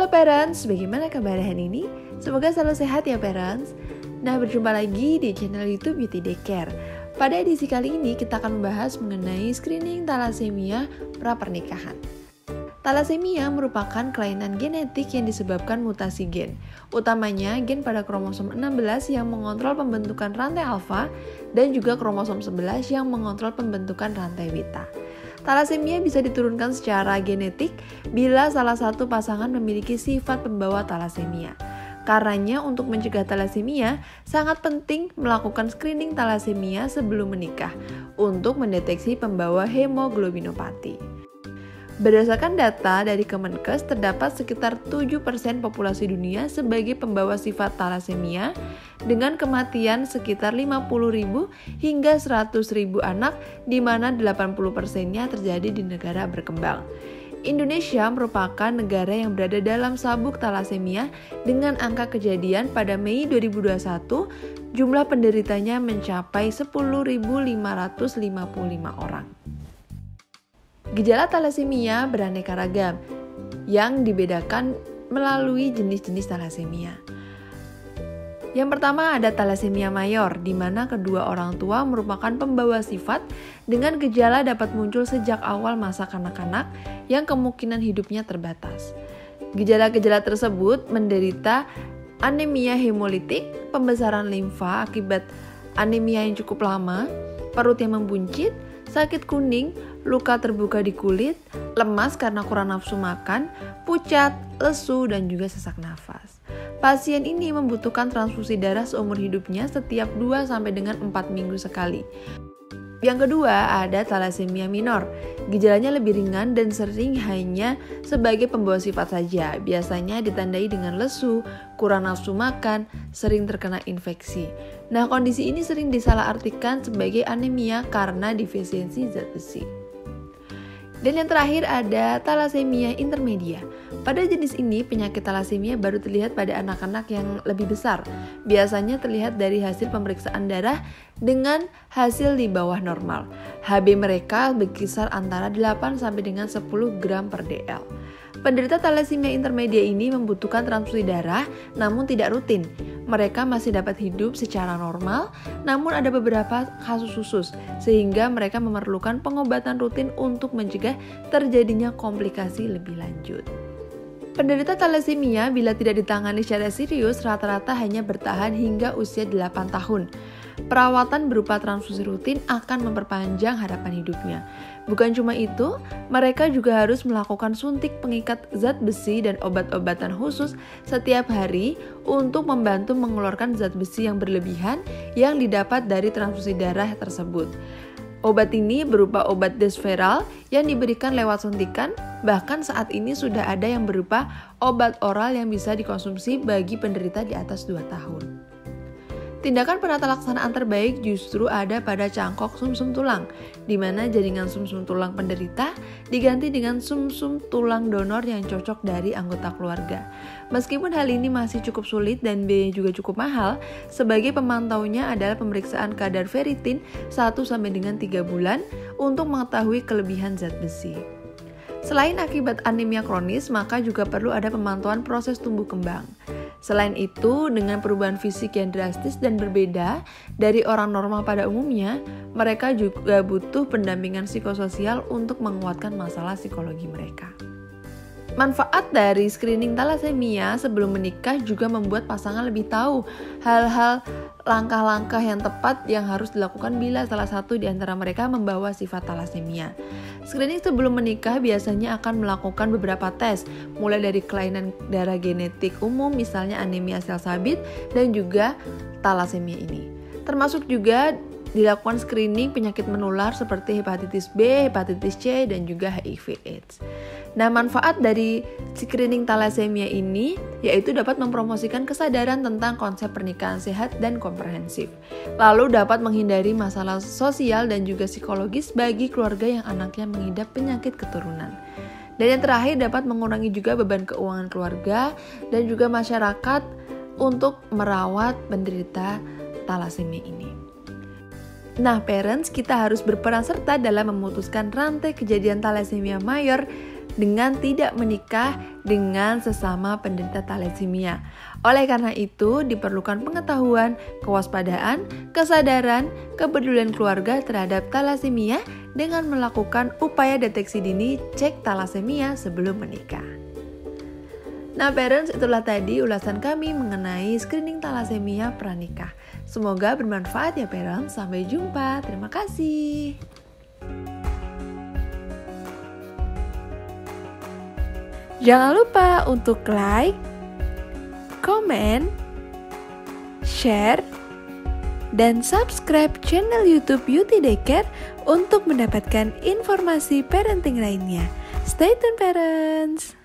Halo parents, bagaimana kabar hari ini? Semoga selalu sehat ya parents. Nah, berjumpa lagi di channel YouTube Beauty Daycare. Pada edisi kali ini kita akan membahas mengenai screening talasemia pra pernikahan. Talasemia merupakan kelainan genetik yang disebabkan mutasi gen, utamanya gen pada kromosom 16 yang mengontrol pembentukan rantai alfa dan juga kromosom 11 yang mengontrol pembentukan rantai beta. Talasemia bisa diturunkan secara genetik bila salah satu pasangan memiliki sifat pembawa talasemia. Karenanya untuk mencegah talasemia, sangat penting melakukan screening talasemia sebelum menikah untuk mendeteksi pembawa hemoglobinopati. Berdasarkan data dari Kemenkes, terdapat sekitar 7% populasi dunia sebagai pembawa sifat talasemia dengan kematian sekitar 50.000 hingga 100.000 anak, di mana 80%-nya terjadi di negara berkembang. Indonesia merupakan negara yang berada dalam sabuk talasemia dengan angka kejadian pada Mei 2021, jumlah penderitanya mencapai 10.555 orang. Gejala talasemia beraneka ragam yang dibedakan melalui jenis-jenis talasemia. Yang pertama ada talasemia mayor, di mana kedua orang tua merupakan pembawa sifat dengan gejala dapat muncul sejak awal masa kanak-kanak yang kemungkinan hidupnya terbatas. Gejala-gejala tersebut menderita anemia hemolitik, pembesaran limfa akibat anemia yang cukup lama, perut yang membuncit, sakit kuning, luka terbuka di kulit, lemas karena kurang nafsu makan, pucat, lesu, dan juga sesak nafas. Pasien ini membutuhkan transfusi darah seumur hidupnya setiap 2 sampai dengan 4 minggu sekali. Yang kedua ada talasemia minor. Gejalanya lebih ringan dan sering hanya sebagai pembawa sifat saja. Biasanya ditandai dengan lesu, kurang nafsu makan, sering terkena infeksi. Nah, kondisi ini sering disalahartikan sebagai anemia karena defisiensi zat besi. Dan yang terakhir ada talasemia intermedia. Pada jenis ini, penyakit talasemia baru terlihat pada anak-anak yang lebih besar. Biasanya terlihat dari hasil pemeriksaan darah dengan hasil di bawah normal. HB mereka berkisar antara 8 sampai dengan 10 gram per dl. Penderita talasemia intermedia ini membutuhkan transfusi darah namun tidak rutin. Mereka masih dapat hidup secara normal, namun ada beberapa kasus khusus sehingga mereka memerlukan pengobatan rutin untuk mencegah terjadinya komplikasi lebih lanjut. Penderita talasemia bila tidak ditangani secara serius rata-rata hanya bertahan hingga usia 8 tahun. Perawatan berupa transfusi rutin akan memperpanjang harapan hidupnya. Bukan cuma itu, mereka juga harus melakukan suntik pengikat zat besi dan obat-obatan khusus setiap hari untuk membantu mengeluarkan zat besi yang berlebihan yang didapat dari transfusi darah tersebut. Obat ini berupa obat desferal yang diberikan lewat suntikan, bahkan saat ini sudah ada yang berupa obat oral yang bisa dikonsumsi bagi penderita di atas 2 tahun. Tindakan penata laksanaan terbaik justru ada pada cangkok sumsum tulang, di mana jaringan sumsum tulang penderita diganti dengan sumsum tulang donor yang cocok dari anggota keluarga. Meskipun hal ini masih cukup sulit dan biayanya juga cukup mahal, sebagai pemantaunya adalah pemeriksaan kadar ferritin 1 sampai dengan 3 bulan untuk mengetahui kelebihan zat besi. Selain akibat anemia kronis, maka juga perlu ada pemantauan proses tumbuh kembang. Selain itu, dengan perubahan fisik yang drastis dan berbeda dari orang normal pada umumnya, mereka juga butuh pendampingan psikososial untuk menguatkan masalah psikologi mereka. Manfaat dari screening talasemia sebelum menikah juga membuat pasangan lebih tahu hal-hal langkah-langkah yang tepat yang harus dilakukan bila salah satu di antara mereka membawa sifat talasemia. Screening sebelum menikah biasanya akan melakukan beberapa tes, mulai dari kelainan darah genetik umum, misalnya anemia sel sabit, dan juga talasemia ini. Termasuk juga dilakukan screening penyakit menular seperti hepatitis B, hepatitis C, dan juga HIV/AIDS. Nah, manfaat dari screening talasemia ini yaitu dapat mempromosikan kesadaran tentang konsep pernikahan sehat dan komprehensif. Lalu dapat menghindari masalah sosial dan juga psikologis bagi keluarga yang anaknya mengidap penyakit keturunan. Dan yang terakhir dapat mengurangi juga beban keuangan keluarga dan juga masyarakat untuk merawat penderita talasemia ini. Nah, parents, kita harus berperan serta dalam memutuskan rantai kejadian thalassemia mayor dengan tidak menikah dengan sesama penderita thalassemia. Oleh karena itu, diperlukan pengetahuan, kewaspadaan, kesadaran, kepedulian keluarga terhadap thalassemia dengan melakukan upaya deteksi dini cek thalassemia sebelum menikah. Nah, parents, itulah tadi ulasan kami mengenai screening thalassemia pranikah. Semoga bermanfaat ya parents. Sampai jumpa. Terima kasih. Jangan lupa untuk like, komen, share, dan subscribe channel YouTube Beauty Daycare untuk mendapatkan informasi parenting lainnya. Stay tune parents!